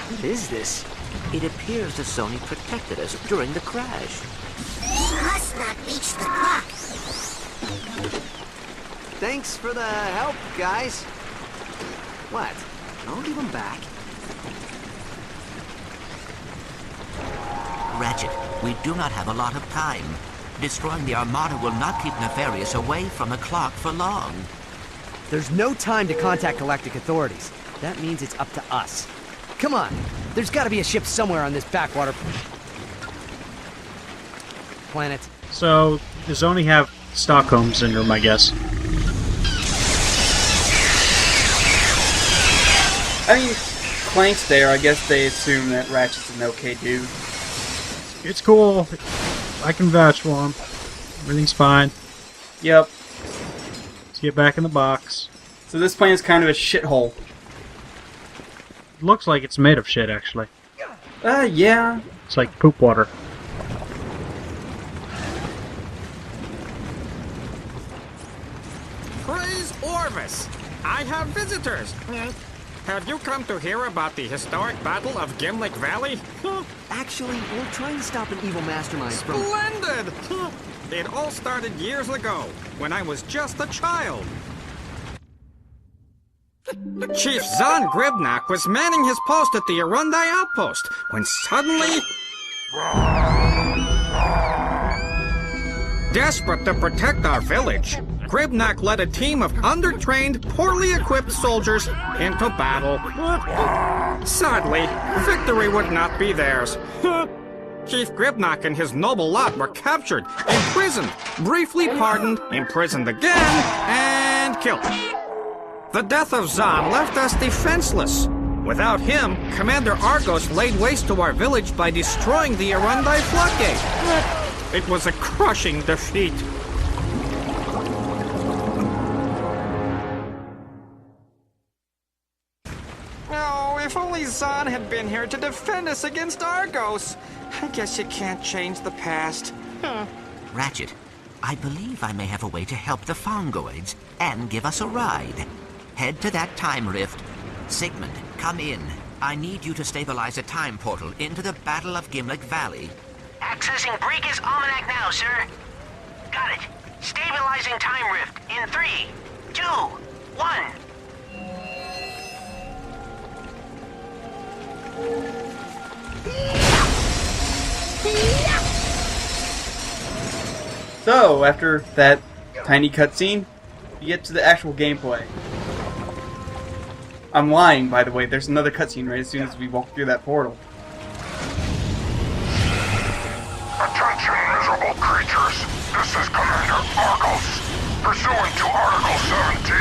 What is this? It appears the Sony protected us during the crash. We must not reach the clock. Thanks for the help, guys. What? I'll give them back. Ratchet, we do not have a lot of time. Destroying the Armada will not keep Nefarious away from the clock for long. There's no time to contact Galactic authorities. That means it's up to us. Come on, there's got to be a ship somewhere on this backwater planet. So, does only have Stockholm Syndrome, I guess. I mean, Clank's there. I guess they assume that Ratchet's an okay dude. It's cool. I can vouch for him. Everything's fine. Yep. Let's get back in the box. So this planet's kind of a shithole. It looks like it's made of shit, actually. Yeah. It's like poop water. Praise Orvis! I have visitors! Have you come to hear about the historic Battle of Gimlick Valley? Actually, we're trying to stop an evil mastermind from... Splendid! It all started years ago, when I was just a child. Chief Zahn Gribnak was manning his post at the Arundai outpost, when suddenly... Desperate to protect our village, Gribnak led a team of undertrained, poorly equipped soldiers into battle. Sadly, victory would not be theirs. Chief Gribnak and his noble lot were captured, imprisoned, briefly pardoned, imprisoned again, and killed. The death of Zahn left us defenseless. Without him, Commander Argos laid waste to our village by destroying the Arundai floodgate. It was a crushing defeat. Oh, if only Zahn had been here to defend us against Argos. I guess you can't change the past. Ratchet, I believe I may have a way to help the Fongoids and give us a ride. Head to that time rift. Sigmund, come in. I need you to stabilize a time portal into the Battle of Gimlick Valley. Accessing Briga's Almanac now, sir. Got it. Stabilizing time rift in 3, 2, 1. So, after that tiny cutscene, you get to the actual gameplay. I'm lying, by the way. There's another cutscene right as soon as we walk through that portal. Attention, miserable creatures. This is Commander Argos. Pursuant to Article 17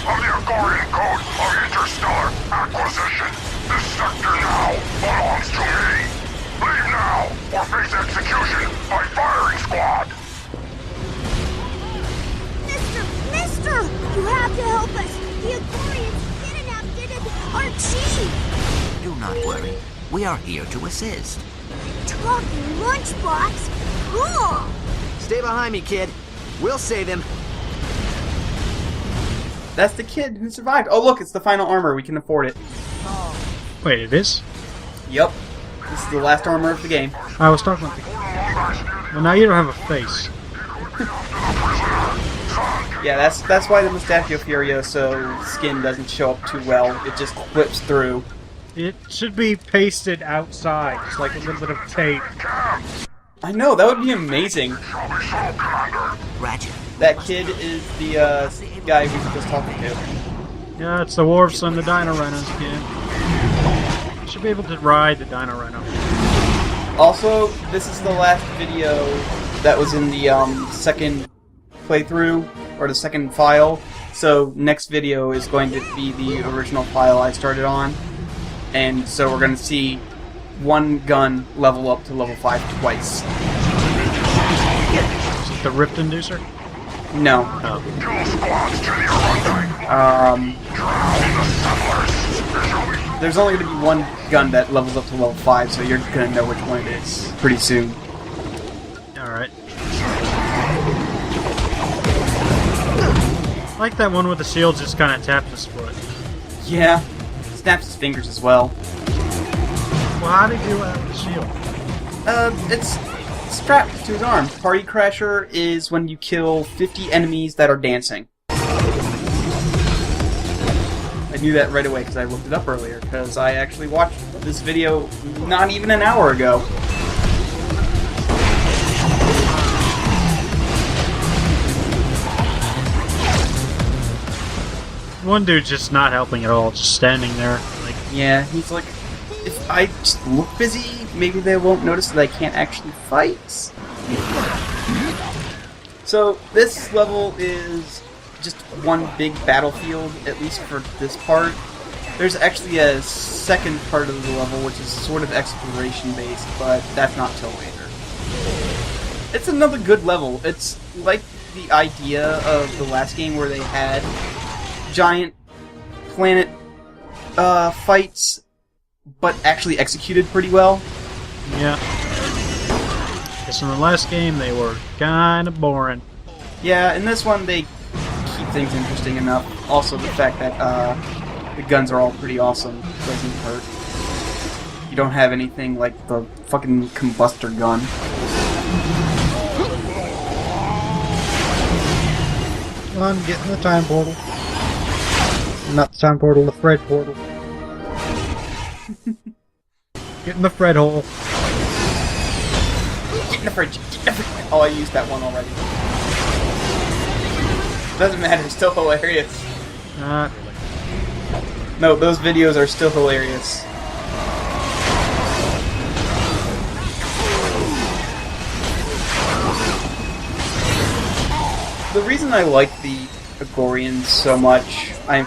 of the Agorian Code of Interstellar Acquisition, this sector now belongs to me. Leave now, or face execution by firing squad. Mister! You have to help us! The Agorians kidnapped our chief! Do not worry. We are here to assist. Talking lunchbox? Cool! Stay behind me, kid. We'll save him. That's the kid who survived. Oh, look, it's the final armor. We can afford it. Wait, it is? Yep. This is the last armor of the game. I was talking about the... Well, now you don't have a face. Yeah, that's why the Mustachio Furioso skin doesn't show up too well. It just clips through. It should be pasted outside, just like a little bit of tape. I know, that would be amazing. Ratchet. That kid is the guy we were just talking to. Yeah, it's the Wharfs and the Dino Rhinos again. You should be able to ride the Dino Rhino. Also, this is the last video that was in the second playthrough, or the second file. So next video is going to be the original file I started on. And so we're going to see one gun level up to level 5 twice. Is it the Rift Inducer? No. Oh. There's only going to be one gun that levels up to level 5, so you're going to know which one it is pretty soon. Alright. Like that one with the shield just kind of tapped his foot. Yeah. Snaps his fingers as well. Well, how did he do that with the shield? It's strapped to his arm. Party Crasher is when you kill 50 enemies that are dancing. I knew that right away because I looked it up earlier, because I actually watched this video not even an hour ago. One dude's just not helping at all, just standing there. Like, Yeah, he's like, if I just look busy, maybe they won't notice that I can't actually fight. So, this level is just one big battlefield, at least for this part. There's actually a second part of the level, which is sort of exploration-based, but that's not till later. It's another good level. It's like the idea of the last game where they had giant planet fights, but actually executed pretty well. yeah. Because in the last game, they were kind of boring. Yeah, in this one they keep things interesting enough. Also the fact that the guns are all pretty awesome. Doesn't hurt. You don't have anything like the fucking combustor gun. Come on, get in the time portal. Not the time portal, the Fred portal. Get in the Fred hole. Get in the fridge! Get in the fridge! Oh, I used that one already. Doesn't matter, it's still hilarious. Not really. No, those videos are still hilarious. The reason I like the Agorians so much, I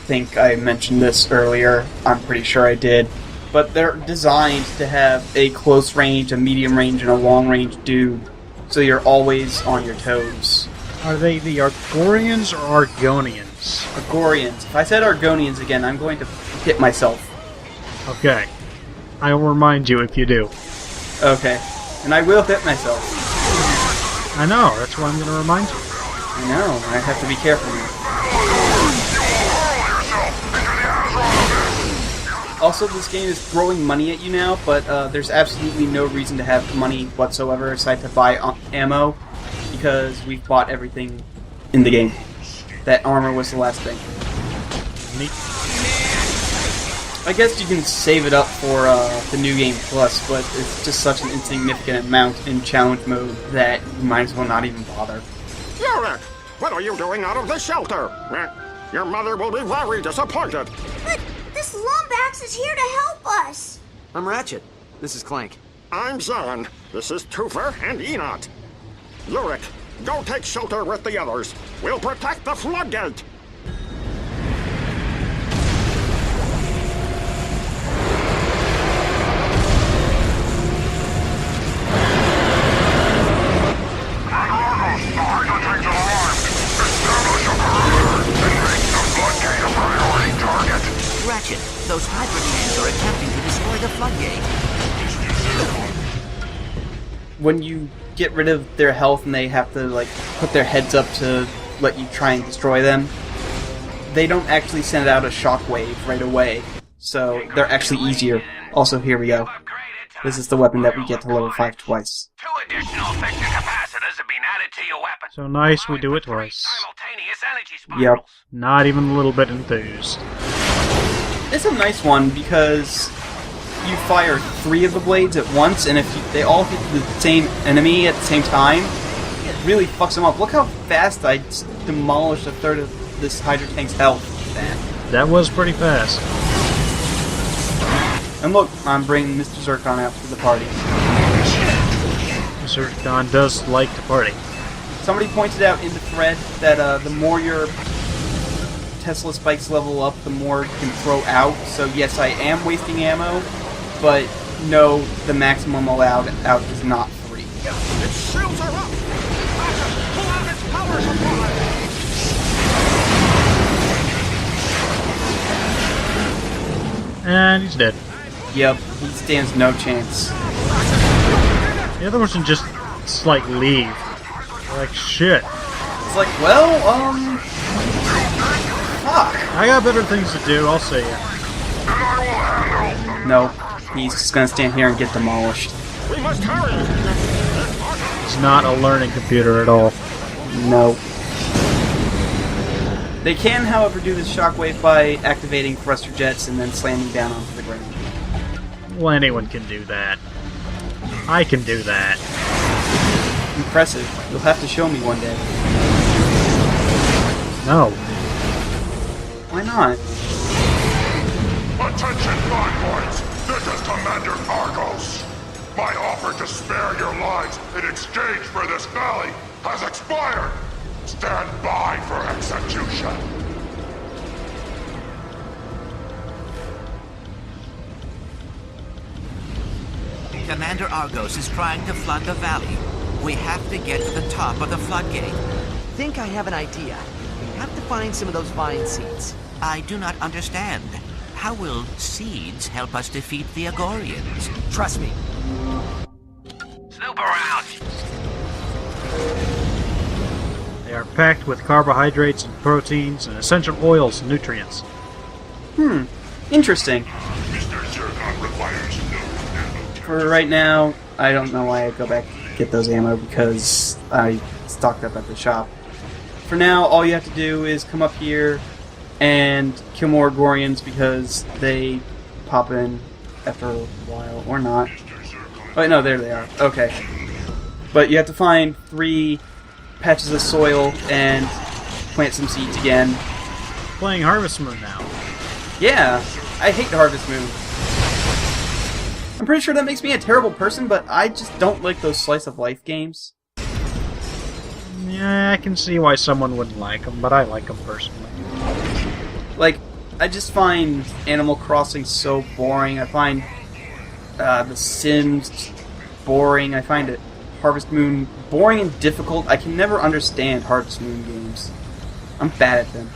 think I mentioned this earlier, I'm pretty sure I did, but they're designed to have a close range, a medium range, and a long range dude, so you're always on your toes. Are they the Argonians or Argonians? Agorians. If I said Argonians again, I'm going to hit myself. Okay. I will remind you if you do. Okay. And I will hit myself. I know, that's why I'm going to remind you. I know, I have to be careful now. Also, this game is throwing money at you now, but there's absolutely no reason to have money whatsoever aside to buy ammo, because we've bought everything in the game. That armor was the last thing. Neat. I guess you can save it up for the New Game Plus, but it's just such an insignificant amount in challenge mode that you might as well not even bother. Gimlick, what are you doing out of the shelter? Your mother will be very disappointed. But this Lombax is here to help us. I'm Ratchet. This is Clank. I'm Zan. This is Toofer and Enot. Lurik, go take shelter with the others. We'll protect the floodgate. Ratchet, those hydrogens are attempting to destroy the floodgate. When you get rid of their health and they have to, like, put their heads up to let you try and destroy them, they don't actually send out a shockwave right away, so they're actually easier. Also, here we go. This is the weapon that we get to level 5 twice. 2 additional effective capacitors have been added to your weapon. So nice we do it twice. Simultaneous energy Yep. spirals. Not even a little bit enthused. It's a nice one because you fire 3 of the blades at once, and if they all hit the same enemy at the same time, it really fucks them up. Look how fast I demolished a third of this Hydra Tank's health with that. That was pretty fast. And look, I'm bringing Mr. Zircon out to the party. Zircon does like to party. Somebody pointed out in the thread that the more your Tesla spikes level up, the more you can throw out. So yes, I am wasting ammo, but no, the maximum allowed out is not 3. Its shields are up. Pull out its power supply. And he's dead. Yep, he stands no chance. The other person just, like, leave. Like, shit. It's like, well, I got better things to do, I'll see ya. No, he's just gonna stand here and get demolished. We must hurry! It's not a learning computer at all. No. They can, however, do this shockwave by activating thruster jets and then slamming down onto the ground. Well, anyone can do that. I can do that. Impressive. You'll have to show me one day. No. Why not? Attention, convoys! This is Commander Argos! My offer to spare your lives in exchange for this valley has expired! Stand by for execution! Commander Argos is trying to flood the valley. We have to get to the top of the floodgate. Think I have an idea. We have to find some of those vine seeds. I do not understand. How will seeds help us defeat the Agorians? Trust me. Snoop around. They are packed with carbohydrates and proteins and essential oils and nutrients. Interesting. Mr. Zircon requires no ammo. For right now, I don't know why I go back to get those ammo because I stocked up at the shop. For now, all you have to do is come up here and kill more Agorians because they pop in after a while, or not. Oh, no, there they are. Okay. But you have to find 3 patches of soil and plant some seeds again. Playing Harvest Moon now. Yeah, I hate Harvest Moon. I'm pretty sure that makes me a terrible person, but I just don't like those slice of life games. Yeah, I can see why someone wouldn't like them, but I like them personally. Like, I just find Animal Crossing so boring. I find The Sims boring. I find it Harvest Moon boring and difficult. I can never understand Harvest Moon games. I'm bad at them.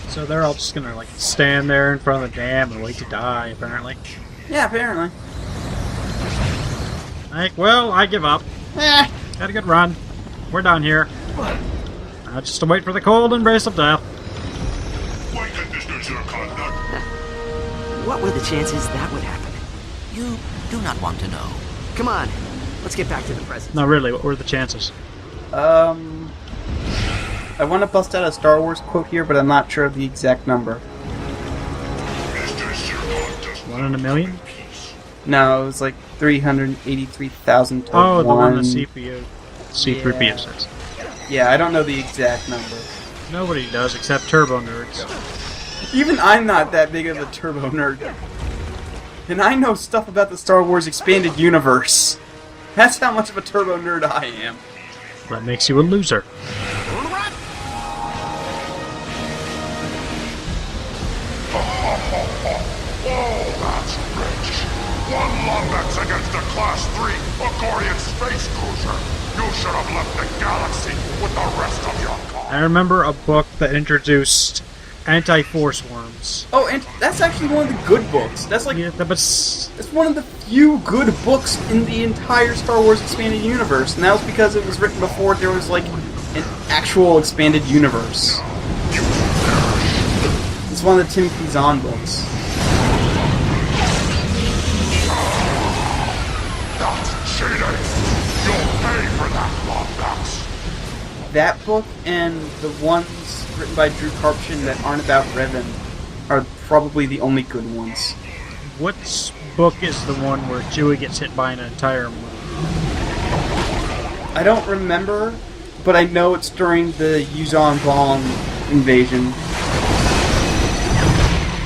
So they're all just gonna, like, stand there in front of the dam and wait to die, apparently. Yeah, apparently. Like, well, I give up. Had a good run. We're done here. Just to wait for the cold embrace of death. Why did Mr. Zircon not... What were the chances that would happen? You do not want to know. Come on, let's get back to the present. No, really, what were the chances? I want to bust out a Star Wars quote here, but I'm not sure of the exact number. Mr. Zircon does 1 in a million? No, it was like 383,000 to Oh, the one the 1. CPU. C-3PO says. Yeah, I don't know the exact number. Nobody does except turbo nerds. Even I'm not that big of a turbo nerd. And I know stuff about the Star Wars expanded universe. That's how much of a turbo nerd I am. That makes you a loser. Oh, that's rich. 1 Lumbex against a Class 3 Agorian space cruiser. You should have left the galaxy with the rest of your car. I remember a book that introduced anti-force worms. Oh, and that's actually one of the good books. That's like, Yeah, but it's one of the few good books in the entire Star Wars expanded universe. And that was because it was written before there was like an actual expanded universe. It's one of the Timothy Zahn books. That's cheating. You'll pay for that, Lumbex. That book and the ones written by Drew Karpyshyn that aren't about Revan are probably the only good ones. what book is the one where Chewie gets hit by an entire moon? I don't remember, but I know it's during the Yuuzhan Vong invasion.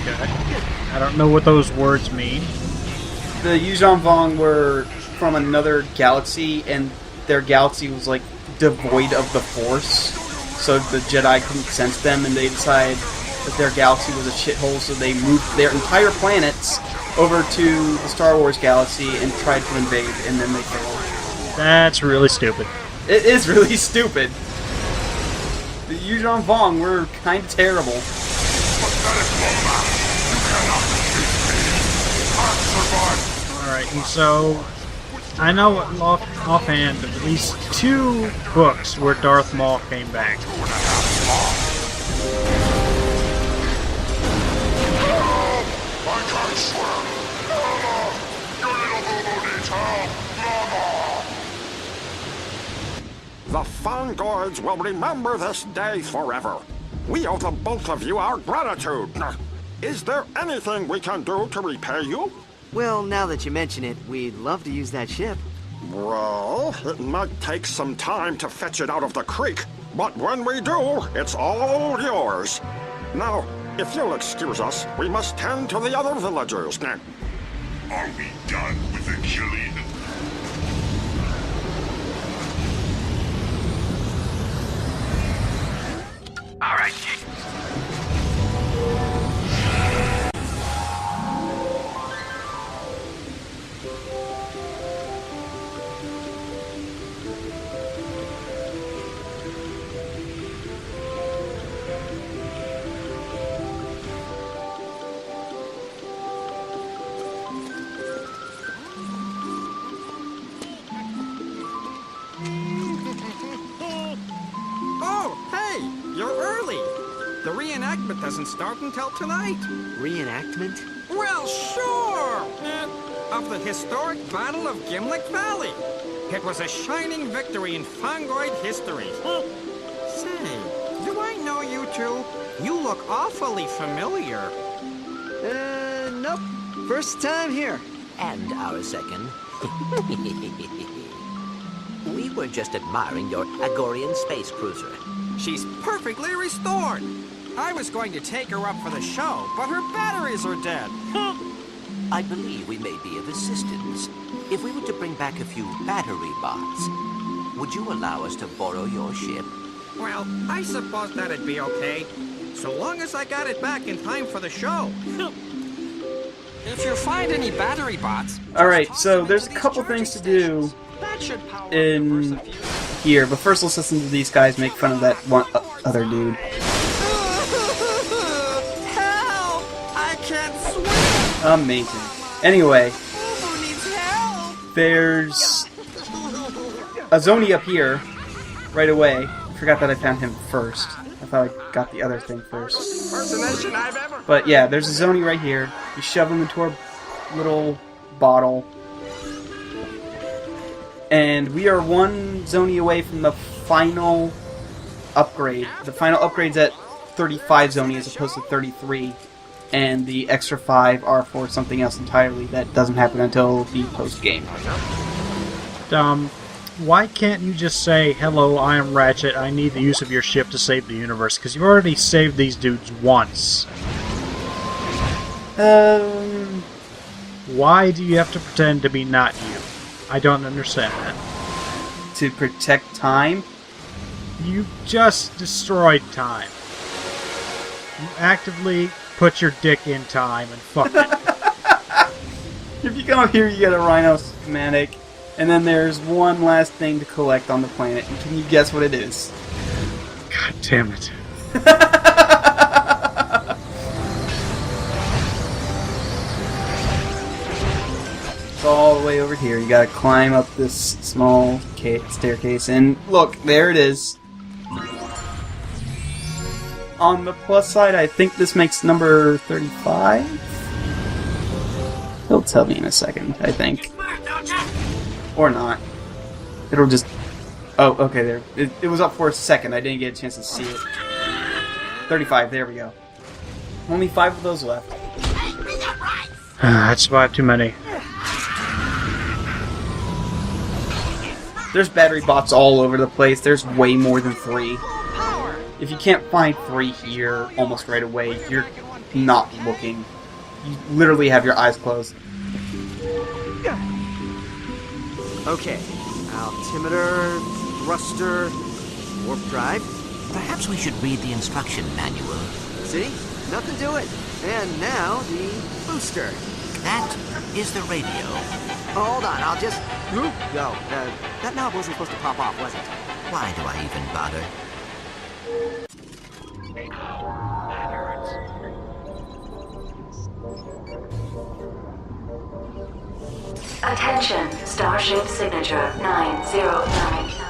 Okay. I don't know what those words mean. The Yuuzhan Vong were from another galaxy, and their galaxy was like devoid of the Force, so the Jedi couldn't sense them, and they decided that their galaxy was a shithole, so they moved their entire planets over to the Star Wars galaxy and tried to invade, and then they failed. That's really stupid. It is really stupid. The Yuuzhan Vong were kind of terrible. Pathetic Lumbex. You cannot defeat me. I've survived. Alright, and so I know offhand of at least 2 books where Darth Maul came back. 2.5 long Fongoids will remember this day forever. We owe the both of you our gratitude. Is there anything we can do to repay you? Well, now that you mention it, we'd love to use that ship. Well, it might take some time to fetch it out of the creek, but when we do, it's all yours. Now, if you'll excuse us, we must tend to the other villagers. Are we done with the killing? All right. Oh, hey, you're early. The reenactment doesn't start until tonight. Reenactment? Well, sure! Of the historic Battle of Gimlick Valley. It was a shining victory in Fongoid history. Say, do I know you two? You look awfully familiar. Nope. First time here. And our second. We were just admiring your Agorian space cruiser. She's perfectly restored. I was going to take her up for the show, but her batteries are dead. I believe we may be of assistance. If we were to bring back a few battery bots, would you allow us to borrow your ship? Well, I suppose that'd be okay. So long as I got it back in time for the show. If you find any battery bots... Alright, so there's a couple things to do in here, but first let's listen to these guys make fun of that one other dude. Help! I can't swim! Amazing. Anyway, Who needs help? there's a Zoni up here right away. Forgot that I found him first. I thought I got the other thing first. Impersonation I've ever... But yeah, there's a Zoni right here. You shove him into our little bottle. And we are one Zoni away from the final upgrade. The final upgrade's at 35 Zoni as opposed to 33. And the extra 5 are for something else entirely that doesn't happen until the post-game. Why can't you just say, hello, I am Ratchet, I need the use of your ship to save the universe? Because you've already saved these dudes once. Why do you have to pretend to be not you? I don't understand that. To protect time? You just destroyed time. You actively put your dick in time and fucked it. If you come up here, you get a Rhino schematic. And then there's one last thing to collect on the planet. And can you guess what it is? God damn it. It's all the way over here. You gotta climb up this small staircase. And look, there it is. On the plus side, I think this makes number 35? He'll tell me in a second, I think. Or not. It'll just... Oh, okay, there. It was up for a second. I didn't get a chance to see it. 35, there we go. Only 5 of those left. That's about too many. There's battery bots all over the place. There's way more than 3. If you can't find 3 here almost right away, you're not looking. You literally have your eyes closed. Okay. Altimeter, thruster, warp drive. Perhaps we should read the instruction manual. See? Nothing to it. And now the booster. That is the radio. Hold on, I'll just... Go. That knob wasn't supposed to pop off, was it? Why do I even bother? Attention, Starship Signature 909.